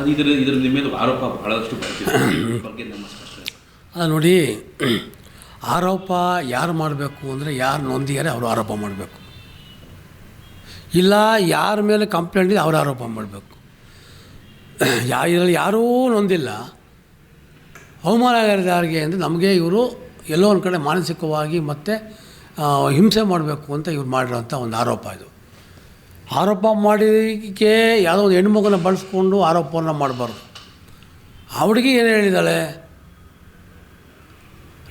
ಅದು ಇದರ ನಿಮ್ಮ ಮೇಲೆ ಆರೋಪ ಬಹಳಷ್ಟು ಬರ್ತಿದೆ ಬಗ್ಗೆ ನಮ್ಮ ಸ್ಪಷ್ಟನೆ. ಅದು ನೋಡಿ, ಆರೋಪ ಯಾರು ಮಾಡಬೇಕು ಅಂದರೆ ಯಾರು ನೊಂದಿದ್ದಾರೆ ಅವರು ಆರೋಪ ಮಾಡಬೇಕು, ಇಲ್ಲ ಯಾರ ಮೇಲೆ ಕಂಪ್ಲೇಂಟ್ ಇದೆ ಅವ್ರು ಆರೋಪ ಮಾಡಬೇಕು. ಇದರಲ್ಲಿ ಯಾರೂ ನೊಂದಿಲ್ಲ, ಅವಮಾನ ಆಗಿರೋದು ಯಾರಿಗೆ ಅಂದರೆ ನಮಗೆ ಇವರು ಎಲ್ಲೋ ಒಂದು ಕಡೆ ಮಾನಸಿಕವಾಗಿ ಮತ್ತು ಹಿಂಸೆ ಮಾಡಬೇಕು ಅಂತ ಇವ್ರು ಮಾಡಿರೋಂಥ ಒಂದು ಆರೋಪ. ಇದು ಆರೋಪ ಮಾಡಿಕೆ ಯಾವುದೋ ಒಂದು ಹೆಣ್ಮಗುನ ಬಳಸ್ಕೊಂಡು ಆರೋಪವನ್ನು ಮಾಡಬಾರ್ದು. ಆ ಹುಡುಗಿ ಏನು ಹೇಳಿದ್ದಾಳೆ,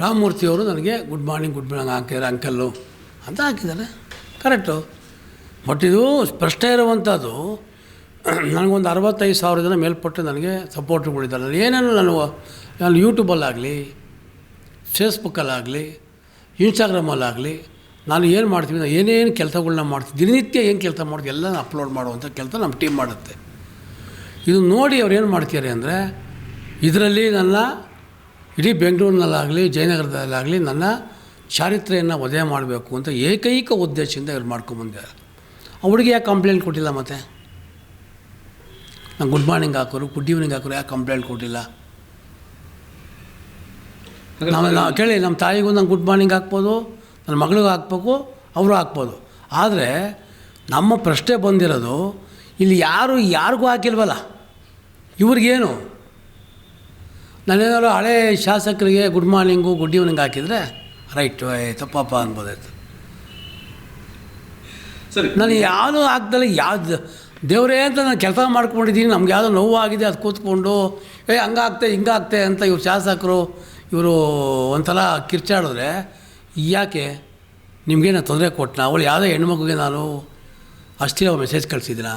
ರಾಮಮೂರ್ತಿಯವರು ನನಗೆ ಗುಡ್ ಮಾರ್ನಿಂಗ್ ಹಾಕಿದ್ದಾರೆ ಅಂಕಲ್ಲು ಅಂತ ಹಾಕಿದ್ದಾರೆ, ಕರೆಕ್ಟು. ಬಟ್ ಇದು ಪ್ರಶ್ನೆ ಇರುವಂಥದ್ದು, ನನಗೊಂದು 65,000 ಜನ ಮೇಲ್ಪಟ್ಟು ನನಗೆ ಸಪೋರ್ಟ್ಗಳಿದ್ದಾರೆ. ಏನೇನು ನಾನು ಯೂಟ್ಯೂಬಲ್ಲಾಗಲಿ, ಫೇಸ್ಬುಕ್ಕಲ್ಲಾಗಲಿ, ಇನ್ಸ್ಟಾಗ್ರಾಮಲ್ಲಾಗಲಿ ನಾನು ಏನು ಮಾಡ್ತೀವಿ, ನಾನು ಏನೇನು ಕೆಲಸಗಳನ್ನ ಮಾಡ್ತೀವಿ, ದಿನನಿತ್ಯ ಏನು ಕೆಲಸ ಮಾಡ್ತೀವಿ ಎಲ್ಲ ಅಪ್ಲೋಡ್ ಮಾಡುವಂಥ ಕೆಲಸ ನಮ್ಮ ಟೀಮ್ ಮಾಡುತ್ತೆ. ಇದು ನೋಡಿ ಅವ್ರು ಏನು ಮಾಡ್ತಾರೆ ಅಂದರೆ, ಇದರಲ್ಲಿ ನನ್ನ ಇಡೀ ಬೆಂಗಳೂರಿನಲ್ಲಾಗಲಿ ಜಯನಗರದಲ್ಲಾಗಲಿ ನನ್ನ ಚಾರಿತ್ರೆಯನ್ನು ವಧೆ ಮಾಡಬೇಕು ಅಂತ ಏಕೈಕ ಉದ್ದೇಶದಿಂದ ಇವ್ರು ಮಾಡ್ಕೊಂಬಂದಿದ್ದಾರೆ. ಆ ಹುಡುಗಿ ಯಾಕೆ ಕಂಪ್ಲೇಂಟ್ ಕೊಟ್ಟಿಲ್ಲ? ಮತ್ತು ನಾನು ಗುಡ್ ಮಾರ್ನಿಂಗ್ ಹಾಕೋರು, ಗುಡ್ ಈವ್ನಿಂಗ್ ಹಾಕೋರು ಯಾಕೆ ಕಂಪ್ಲೇಂಟ್ ಕೊಟ್ಟಿಲ್ಲ? ನಾವು ಕೇಳಿ, ನಮ್ಮ ತಾಯಿಗೂ ನಂಗೆ ಗುಡ್ ಮಾರ್ನಿಂಗ್ ಹಾಕ್ಬೋದು, ನನ್ನ ಮಗಳಿಗೂ ಹಾಕ್ಬೇಕು, ಅವರು ಹಾಕ್ಬೋದು. ಆದರೆ ನಮ್ಮ ಪ್ರಶ್ನೆ ಬಂದಿರೋದು, ಇಲ್ಲಿ ಯಾರಿಗೂ ಹಾಕಿಲ್ವಲ್ಲ, ಇವ್ರಿಗೇನು? ನಾನೇನಾದ್ರು ಹಳೆ ಶಾಸಕರಿಗೆ ಗುಡ್ ಮಾರ್ನಿಂಗು ಗುಡ್ ಈವ್ನಿಂಗ್ ಹಾಕಿದರೆ ರೈಟು ತಪ್ಪಪ್ಪ ಅನ್ಬೋದಾಯ್ತು. ಸರಿ, ನಾನು ಯಾವುದೂ ಹಾಕ್ದಲ್ಲ, ಯಾವ್ದು ದೇವರೇ ಅಂತ ನಾನು ಕೆಲಸ ಮಾಡ್ಕೊಂಡಿದ್ದೀನಿ, ನಮ್ಗೆ ಯಾವುದೋ ನೋವಾಗಿದೆ ಅದು ಕೂತ್ಕೊಂಡು ಹಂಗಾಗ್ತೆ ಹಿಂಗಾಗ್ತೆ ಅಂತ ಇವ್ರು ಶಾಸಕರು ಇವರು ಒಂಥರ ಕಿರ್ಚಾಡಿದ್ರೆ ಯಾಕೆ? ನಿಮಗೇನು ತೊಂದರೆ ಕೊಟ್ಟನ? ಅವಳು ಯಾವುದೇ ಹೆಣ್ಮಗುಗೆ ನಾನು ಅಷ್ಟೇ ಮೆಸೇಜ್ ಕಳಿಸಿದ್ದೀನ?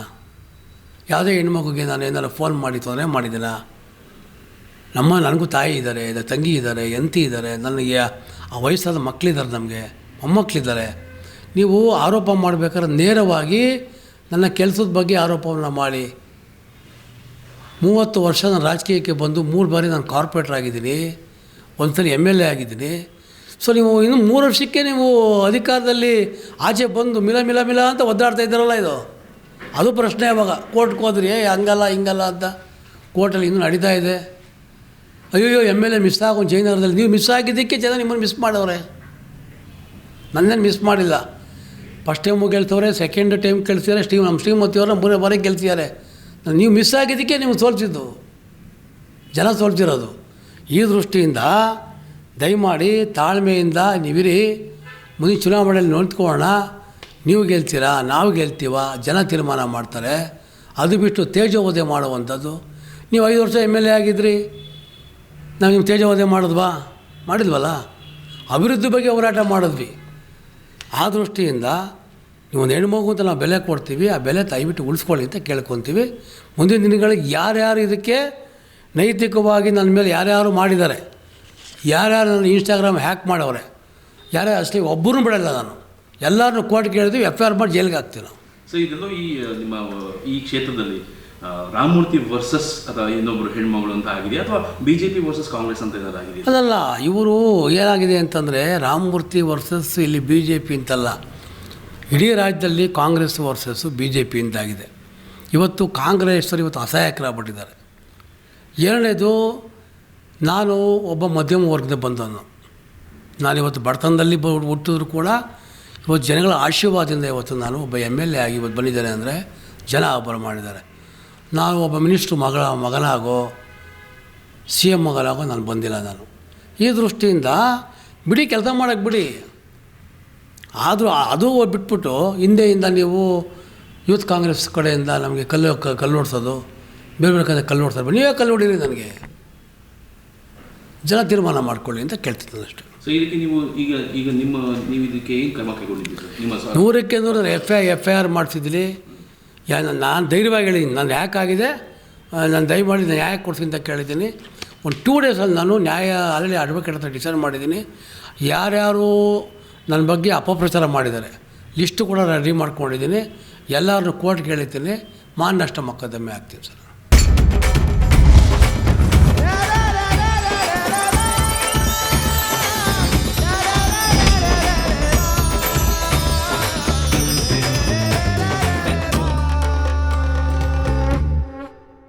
ಯಾವುದೇ ಹೆಣ್ಮಗುಗೆ ನಾನು ಏನಾರು ಫೋನ್ ಮಾಡಿ ತೊಂದರೆ ಮಾಡಿದ್ದೀನ? ನನಗೂ ತಾಯಿ ಇದ್ದಾರೆ, ತಂಗಿ ಇದ್ದಾರೆ, ಹೆಂಡತಿ ಇದ್ದಾರೆ, ನನಗೆ ಆ ವಯಸ್ಸಾದ ಮಕ್ಕಳಿದ್ದಾರೆ, ನಮಗೆ ಮೊಮ್ಮಕ್ಕಳಿದ್ದಾರೆ. ನೀವು ಆರೋಪ ಮಾಡಬೇಕಾದ್ರೆ ನೇರವಾಗಿ ನನ್ನ ಕೆಲಸದ ಬಗ್ಗೆ ಆರೋಪವನ್ನು ಮಾಡಿ. 30 ವರ್ಷ ನಾನು ರಾಜಕೀಯಕ್ಕೆ ಬಂದು 3 ಬಾರಿ ನಾನು ಕಾರ್ಪೊರೇಟರ್ ಆಗಿದ್ದೀನಿ, ಒಂದು ಸಲ MLA ಆಗಿದ್ದೀನಿ. ಸೊ ನೀವು ಇನ್ನು 3 ವರ್ಷಕ್ಕೆ ನೀವು ಅಧಿಕಾರದಲ್ಲಿ ಆಚೆ ಬಂದು ಮಿಲ ಅಂತ ಒದ್ದಾಡ್ತಾ ಇದ್ದಾರಲ್ಲ, ಇದು ಅದು ಪ್ರಶ್ನೆ. ಅವಾಗ ಕೋರ್ಟ್ಗೆ ಹೋದ್ರಿ ಹಂಗಲ್ಲ ಹಿಂಗಲ್ಲ ಅಂತ, ಕೋರ್ಟಲ್ಲಿ ಇನ್ನೂ ನಡೀತಾ ಇದೆ. ಅಯ್ಯೋ MLA ಮಿಸ್ ಆಗೋದು ಜಯನಗರದಲ್ಲಿ. ನೀವು ಮಿಸ್ ಆಗಿದ್ದಕ್ಕೆ ಜನ ನಿಮ್ಮನ್ನು ಮಿಸ್ ಮಾಡವ್ರೆ, ನನ್ನೇನು ಮಿಸ್ ಮಾಡಿಲ್ಲ. ಫಸ್ಟ್ ಟೈಮು ಗೆಲ್ತವ್ರೆ, ಸೆಕೆಂಡ್ ಟೈಮ್ ಗೆಲ್ಸಿದ್ದಾರೆ, ನಮ್ಮ ಶ್ರೀಮತಿಯವ್ರನ್ನ 3ನೇ ಬಾರಿ ಗೆಲ್ಸಿದ್ದಾರೆ. ನೀವು ಮಿಸ್ ಆಗಿದ್ದಕ್ಕೆ ನೀವು ಸೋಲ್ಸಿದ್ದು, ಜನ ಸೋಲ್ಸಿರೋದು. ಈ ದೃಷ್ಟಿಯಿಂದ ದಯಮಾಡಿ ತಾಳ್ಮೆಯಿಂದ ನೀವಿರಿ. ಮುಂದಿನ ಚುನಾವಣೆಯಲ್ಲಿ ನೋಡ್ಕೊಳ್ಳೋಣ, ನೀವು ಗೆಲ್ತೀರಾ ನಾವು ಗೆಲ್ತೀವ, ಜನ ತೀರ್ಮಾನ ಮಾಡ್ತಾರೆ. ಅದು ಬಿಟ್ಟು ತೇಜೋವಧೆ ಮಾಡುವಂಥದ್ದು. ನೀವು 5 ವರ್ಷ MLA ಆಗಿದ್ರಿ, ನಾವು ನಿಮ್ಮ ತೇಜೋವಧೆ ಮಾಡಿದ್ವಲ್ಲ, ಅಭಿವೃದ್ಧಿ ಬಗ್ಗೆ ಹೋರಾಟ ಮಾಡಿದ್ವಿ. ಆ ದೃಷ್ಟಿಯಿಂದ ನೀವೊಂದು ಹೆಣ್ಮಗು ಅಂತ ನಾವು ಬೆಲೆ ಕೊಡ್ತೀವಿ, ಆ ಬೆಲೆ ದಯವಿಟ್ಟು ಉಳಿಸ್ಕೊಳ್ಳಿ ಅಂತ ಕೇಳ್ಕೊತೀವಿ. ಮುಂದಿನ ದಿನಗಳಿಗೆ ಯಾರ್ಯಾರು ಇದಕ್ಕೆ ನೈತಿಕವಾಗಿ ನನ್ನ ಮೇಲೆ ಯಾರ್ಯಾರು ಮಾಡಿದ್ದಾರೆ, ಯಾರ್ಯಾರು ನನ್ನ ಇನ್ಸ್ಟಾಗ್ರಾಮ್ ಹ್ಯಾಕ್ ಮಾಡವ್ರೆ, ಯಾರ್ಯಾರು ಅಷ್ಟೇ ಒಬ್ಬರೂ ಬಿಡಲ್ಲ. ನಾನು ಎಲ್ಲರನ್ನೂ ಕೋರ್ಟ್ ಕೇಳಿದ್ವಿ, FIR ಮಾಡಿ ಜೈಲಿಗೆ ಹಾಕ್ತೀವಿ ನಾವು. ಸೊ ಇದೆಲ್ಲೋ ನಿಮ್ಮ ಈ ಕ್ಷೇತ್ರದಲ್ಲಿ ರಾಮಮೂರ್ತಿ ವರ್ಸಸ್ ಅಥವಾ ಇನ್ನೊಬ್ಬರು ಹೆಣ್ಮಗಳು ಅಂತ ಆಗಿದೆ, ಅಥವಾ BJP ವರ್ಸಸ್ ಕಾಂಗ್ರೆಸ್ ಅಂತ ಏನಾದಾಗಿದೆ? ಅದಲ್ಲ, ಇವರು ಏನಾಗಿದೆ ಅಂತಂದರೆ ರಾಮಮೂರ್ತಿ ವರ್ಸಸ್ ಇಲ್ಲಿ BJP ಅಂತಲ್ಲ, ಇಡೀ ರಾಜ್ಯದಲ್ಲಿ ಕಾಂಗ್ರೆಸ್ ವರ್ಸಸ್ BJP ಅಂತಾಗಿದೆ. ಇವತ್ತು ಕಾಂಗ್ರೆಸ್ಸರು ಇವತ್ತು ಅಸಹಾಯಕರಾಗ್ಬಿಟ್ಟಿದ್ದಾರೆ. ಎರಡನೇದು, ನಾನು ಒಬ್ಬ ಮಧ್ಯಮ ವರ್ಗದ ಬಂದವನು. ನಾನಿವತ್ತು ಬಡತನದಲ್ಲಿ ಹುಟ್ಟಿದ್ರು ಕೂಡ ಇವತ್ತು ಜನಗಳ ಆಶೀರ್ವಾದದಿಂದ ಇವತ್ತು ನಾನು ಒಬ್ಬ MLA ಆಗಿ ಇವತ್ತು ಬಂದಿದ್ದೇನೆ ಅಂದರೆ ಜನ ಒಬ್ಬರು ಮಾಡಿದ್ದಾರೆ. ನಾನು ಒಬ್ಬ ಮಿನಿಸ್ಟ್ರು ಮಗನಾಗೋ CM ಮಗನಾಗೋ ನಾನು ಬಂದಿಲ್ಲ. ನಾನು ಈ ದೃಷ್ಟಿಯಿಂದ ಬಿಡಿ, ಕೆಲಸ ಮಾಡೋಕ್ಕೆ ಬಿಡಿ. ಆದರೂ ಅದು ಬಿಟ್ಬಿಟ್ಟು ಹಿಂದೆಯಿಂದ ನೀವು ಯೂತ್ ಕಾಂಗ್ರೆಸ್ ಕಡೆಯಿಂದ ನಮಗೆ ಕಲ್ಲು ಹೊಡ್ಸೋದು, ಬೇರೆ ಕಡೆ ಕಲ್ಲು ಹೊಡ್ಸೋದು, ನೀವೇ ಕಲ್ಲು ಹೊಡೀರಿ, ನನಗೆ ಜನ ತೀರ್ಮಾನ ಮಾಡ್ಕೊಳ್ಳಿ ಅಂತ ಕೇಳ್ತಿದ್ದೆ ಅಷ್ಟೇ. ಸೊ ಇದಕ್ಕೆ ನೀವು ಈಗ ನೀವು ಇದಕ್ಕೆ ಏನು ಕ್ರಮ ಕೈಗೊಂಡಿದ್ದೀರಿ? ನಿಮ್ಮ 100ಕ್ಕೆ 100 FIR ಮಾಡಿಸಿದ್ರಿ. ನಾನು ಧೈರ್ಯವಾಗಿ ಹೇಳಿದ್ದೀನಿ, ನಾನು ಯಾಕಾಗಿದೆ, ನಾನು ದಯಮಾಡಿ ನಾನು ನ್ಯಾಯ ಕೊಡ್ತೀನಿ ಅಂತ ಕೇಳಿದ್ದೀನಿ. ಒಂದು 2 ಡೇಸಲ್ಲಿ ನಾನು ನ್ಯಾಯ ಆಲ್ರೆಡಿ ಅಡ್ವೊಕೇಟ್ ಹತ್ರ ಡಿಸೈಡ್ ಮಾಡಿದ್ದೀನಿ. ಯಾರ್ಯಾರು ನನ್ನ ಬಗ್ಗೆ ಅಪಪ್ರಚಾರ ಮಾಡಿದ್ದಾರೆ ಲಿಸ್ಟು ಕೂಡ ರೆಡಿ ಮಾಡ್ಕೊಂಡಿದ್ದೀನಿ. ಎಲ್ಲರನ್ನೂ ಕೋರ್ಟ್ಗೆ ಹೇಳಿದ್ದೀನಿ, ಮಾನನಷ್ಟ ಮೊಕದ್ದಮೆ ಹಾಕ್ತೀನಿ ಸರ್.